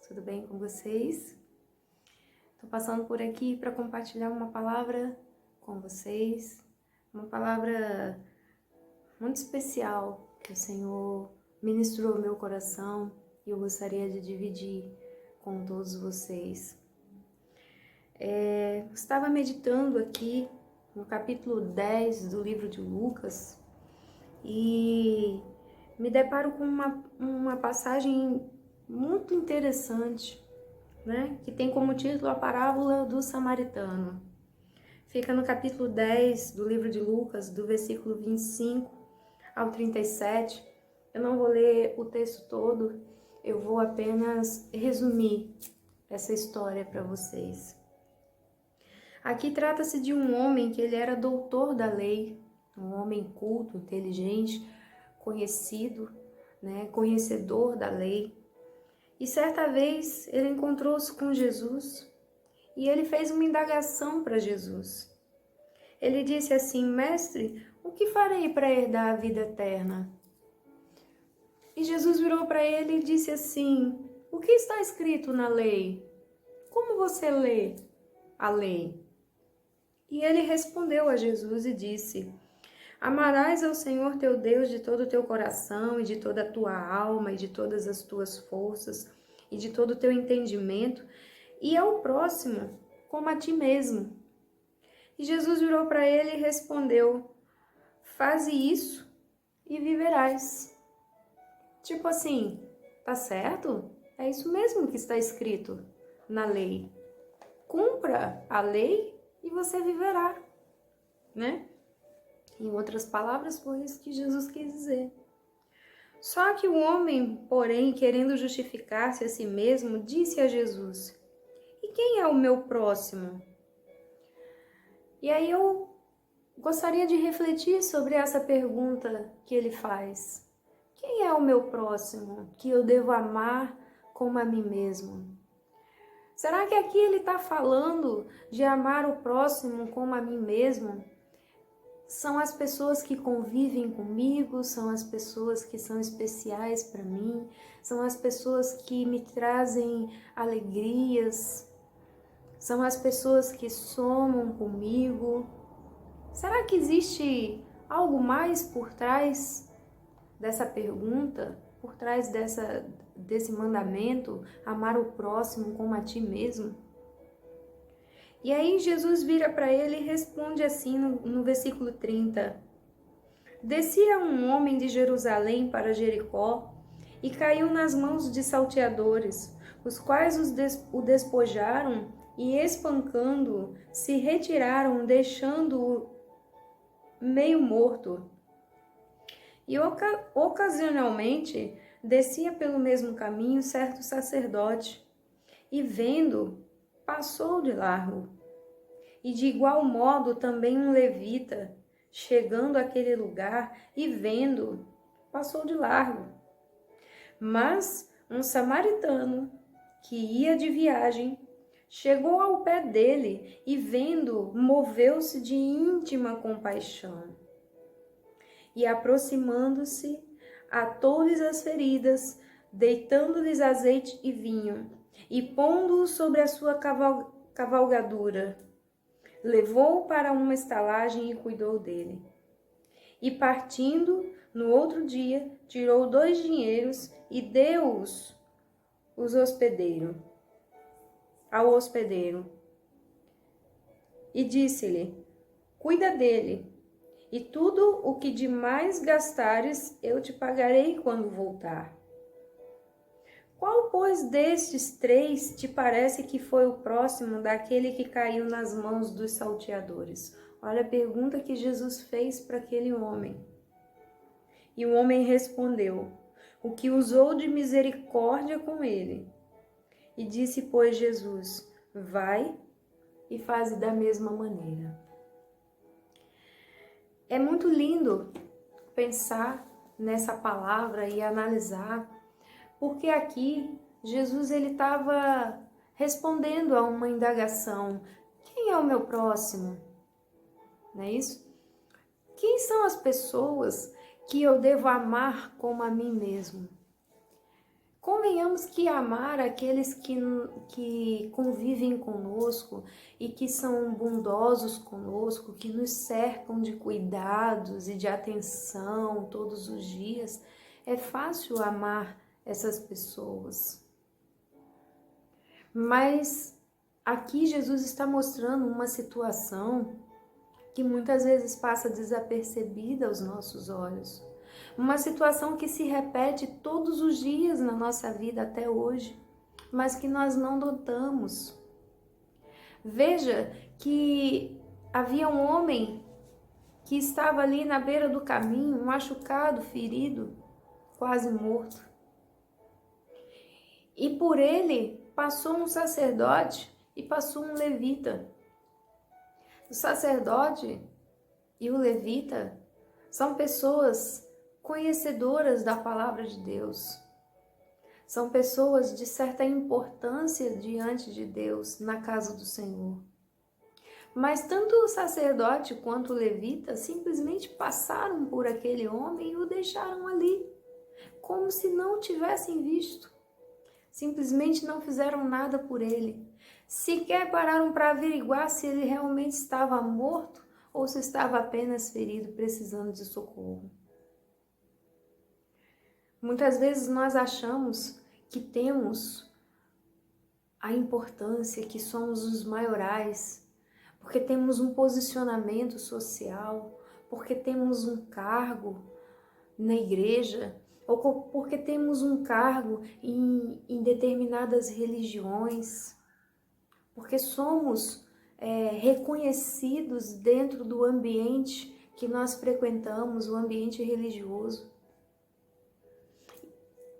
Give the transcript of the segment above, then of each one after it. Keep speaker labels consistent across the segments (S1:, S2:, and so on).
S1: tudo bem com vocês? Estou passando por aqui para compartilhar uma palavra com vocês, uma palavra muito especial que o Senhor ministrou ao meu coração e eu gostaria de dividir com todos vocês. Estava meditando aqui no capítulo 10 do livro de Lucas e me deparo com uma passagem muito interessante, né? Que tem como título a parábola do samaritano. Fica no capítulo 10 do livro de Lucas, do versículo 25 ao 37. Eu não vou ler o texto todo, eu vou apenas resumir essa história para vocês. Aqui trata-se de um homem que ele era doutor da lei, um homem culto, inteligente, conhecido, né, conhecedor da lei. E certa vez ele encontrou-se com Jesus e ele fez uma indagação para Jesus. Ele disse assim: Mestre, o que farei para herdar a vida eterna? E Jesus virou para ele e disse assim: O que está escrito na lei? Como você lê a lei? E ele respondeu a Jesus e disse: Amarás ao Senhor teu Deus de todo o teu coração e de toda a tua alma e de todas as tuas forças e de todo o teu entendimento, e ao próximo como a ti mesmo. E Jesus virou para ele e respondeu: Faze isso e viverás. Tipo assim, tá certo? É isso mesmo que está escrito na lei. Cumpra a lei e você viverá, né? Em outras palavras, foi isso que Jesus quis dizer. Só que o homem, porém, querendo justificar-se a si mesmo, disse a Jesus: E quem é o meu próximo? E aí eu gostaria de refletir sobre essa pergunta que ele faz. Quem é o meu próximo que eu devo amar como a mim mesmo? Será que aqui ele está falando de amar o próximo como a mim mesmo? São as pessoas que convivem comigo, são as pessoas que são especiais para mim, são as pessoas que me trazem alegrias, são as pessoas que somam comigo. Será que existe algo mais por trás dessa pergunta, por trás desse mandamento, amar o próximo como a ti mesmo? E aí Jesus vira para ele e responde assim no versículo 30. Descia um homem de Jerusalém para Jericó e caiu nas mãos de salteadores, os quais o despojaram e, espancando-o, se retiraram, deixando-o meio morto. E ocasionalmente descia pelo mesmo caminho certo sacerdote, e vendo, passou de largo. E de igual modo também um levita, chegando àquele lugar e vendo, passou de largo. Mas um samaritano, que ia de viagem, chegou ao pé dele e vendo, moveu-se de íntima compaixão. E aproximando-se, atou-lhes as feridas, deitando-lhes azeite e vinho, e pondo-o sobre a sua cavalgadura, levou-o para uma estalagem e cuidou dele. E partindo, no outro dia, tirou 2 dinheiros e deu-os ao hospedeiro. E disse-lhe: Cuida dele, e tudo o que demais gastares eu te pagarei quando voltar. Qual, pois, destes 3 te parece que foi o próximo daquele que caiu nas mãos dos salteadores? Olha a pergunta que Jesus fez para aquele homem. E o homem respondeu: O que usou de misericórdia com ele. E disse, pois, Jesus: Vai e faze da mesma maneira. É muito lindo pensar nessa palavra e analisar, porque aqui Jesus ele estava respondendo a uma indagação: quem é o meu próximo? Não é isso? Quem são as pessoas que eu devo amar como a mim mesmo? Convenhamos que amar aqueles que convivem conosco e que são bondosos conosco, que nos cercam de cuidados e de atenção todos os dias, é fácil amar essas pessoas. Mas aqui Jesus está mostrando uma situação que muitas vezes passa desapercebida aos nossos olhos. Uma situação que se repete todos os dias na nossa vida até hoje, mas que nós não notamos. Veja que havia um homem que estava ali na beira do caminho, machucado, ferido, quase morto. E por ele passou um sacerdote e passou um levita. O sacerdote e o levita são pessoas conhecedoras da palavra de Deus. São pessoas de certa importância diante de Deus na casa do Senhor. Mas tanto o sacerdote quanto o levita simplesmente passaram por aquele homem e o deixaram ali, como se não o tivessem visto. Simplesmente não fizeram nada por ele. Sequer pararam para averiguar se ele realmente estava morto ou se estava apenas ferido, precisando de socorro. Muitas vezes nós achamos que temos a importância, que somos os maiorais, porque temos um posicionamento social, porque temos um cargo na igreja, ou porque temos um cargo em determinadas religiões, porque somos reconhecidos dentro do ambiente que nós frequentamos, o ambiente religioso.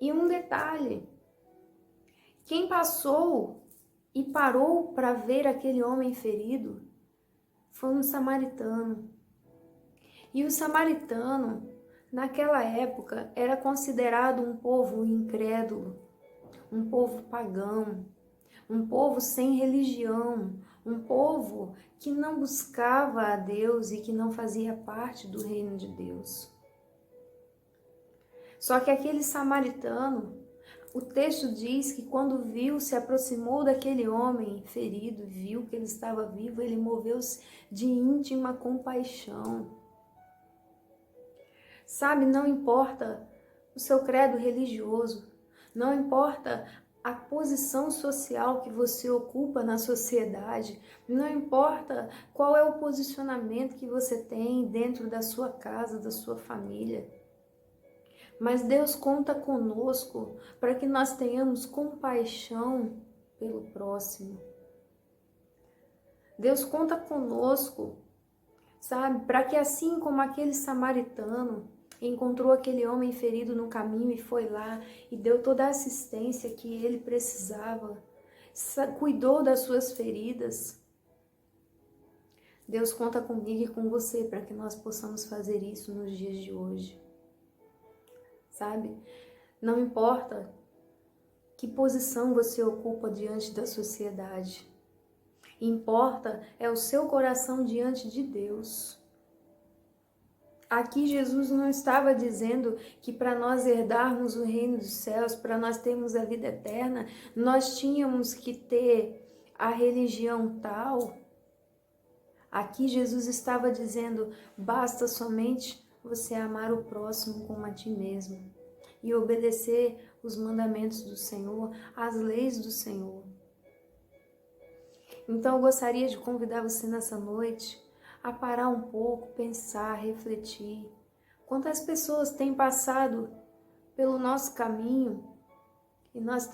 S1: E um detalhe, quem passou e parou para ver aquele homem ferido foi um samaritano. E o samaritano, naquela época, era considerado um povo incrédulo, um povo pagão, um povo sem religião, um povo que não buscava a Deus e que não fazia parte do reino de Deus. Só que aquele samaritano, o texto diz que quando viu, se aproximou daquele homem ferido, viu que ele estava vivo, ele moveu-se de íntima compaixão. Sabe, não importa o seu credo religioso, não importa a posição social que você ocupa na sociedade, não importa qual é o posicionamento que você tem dentro da sua casa, da sua família. Mas Deus conta conosco para que nós tenhamos compaixão pelo próximo. Deus conta conosco, sabe, para que assim como aquele samaritano encontrou aquele homem ferido no caminho e foi lá e deu toda a assistência que ele precisava, cuidou das suas feridas. Deus conta comigo e com você para que nós possamos fazer isso nos dias de hoje. Sabe? Não importa que posição você ocupa diante da sociedade. Importa é o seu coração diante de Deus. Aqui Jesus não estava dizendo que para nós herdarmos o reino dos céus, para nós termos a vida eterna, nós tínhamos que ter a religião tal. Aqui Jesus estava dizendo, basta somente você amar o próximo como a ti mesmo e obedecer os mandamentos do Senhor, as leis do Senhor. Então eu gostaria de convidar você nessa noite a parar um pouco, pensar, refletir. Quantas pessoas têm passado pelo nosso caminho e nós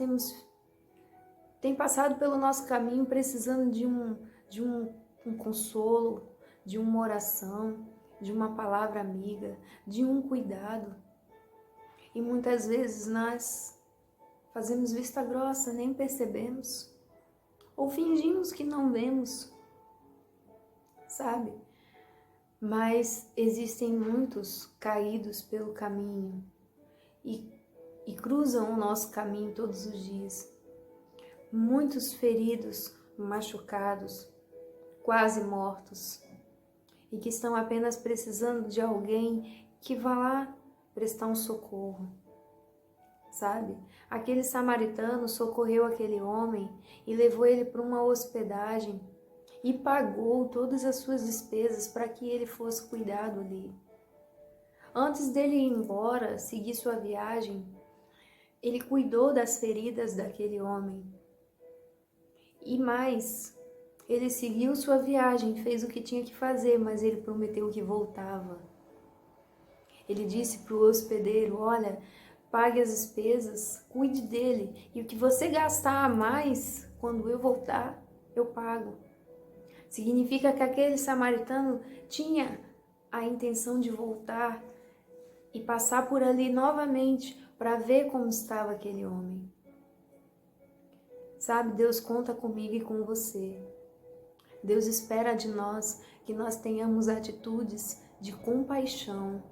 S1: tem passado pelo nosso caminho precisando de um consolo, de uma oração, de uma palavra amiga, de um cuidado. E muitas vezes nós fazemos vista grossa, nem percebemos, ou fingimos que não vemos, sabe? Mas existem muitos caídos pelo caminho e cruzam o nosso caminho todos os dias. Muitos feridos, machucados, quase mortos, e que estão apenas precisando de alguém que vá lá prestar um socorro. sabe? Aquele samaritano socorreu aquele homem e levou ele para uma hospedagem e pagou todas as suas despesas para que ele fosse cuidado ali. Antes dele ir embora, seguir sua viagem, ele cuidou das feridas daquele homem. E mais, ele seguiu sua viagem, fez o que tinha que fazer, mas ele prometeu que voltava. Ele disse para o hospedeiro: olha, pague as despesas, cuide dele, e o que você gastar a mais, quando eu voltar, eu pago. Significa que aquele samaritano tinha a intenção de voltar e passar por ali novamente para ver como estava aquele homem. Sabe, Deus conta comigo e com você. Deus espera de nós que nós tenhamos atitudes de compaixão.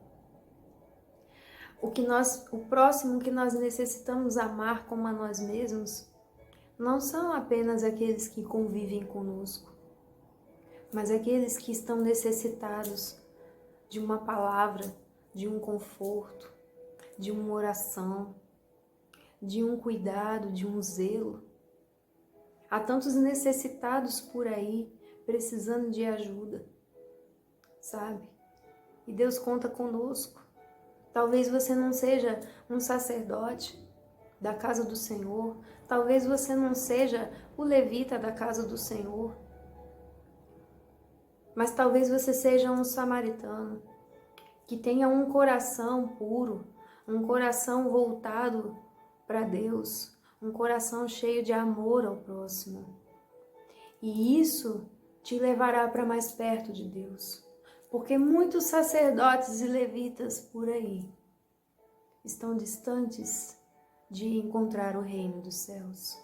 S1: O próximo que nós necessitamos amar como a nós mesmos não são apenas aqueles que convivem conosco, mas aqueles que estão necessitados de uma palavra, de um conforto, de uma oração, de um cuidado, de um zelo. Há tantos necessitados por aí, precisando de ajuda, sabe? E Deus conta conosco. Talvez você não seja um sacerdote da casa do Senhor, talvez você não seja o levita da casa do Senhor, mas talvez você seja um samaritano que tenha um coração puro, um coração voltado para Deus, um coração cheio de amor ao próximo. E isso te levará para mais perto de Deus, porque muitos sacerdotes e levitas por aí estão distantes de encontrar o reino dos céus.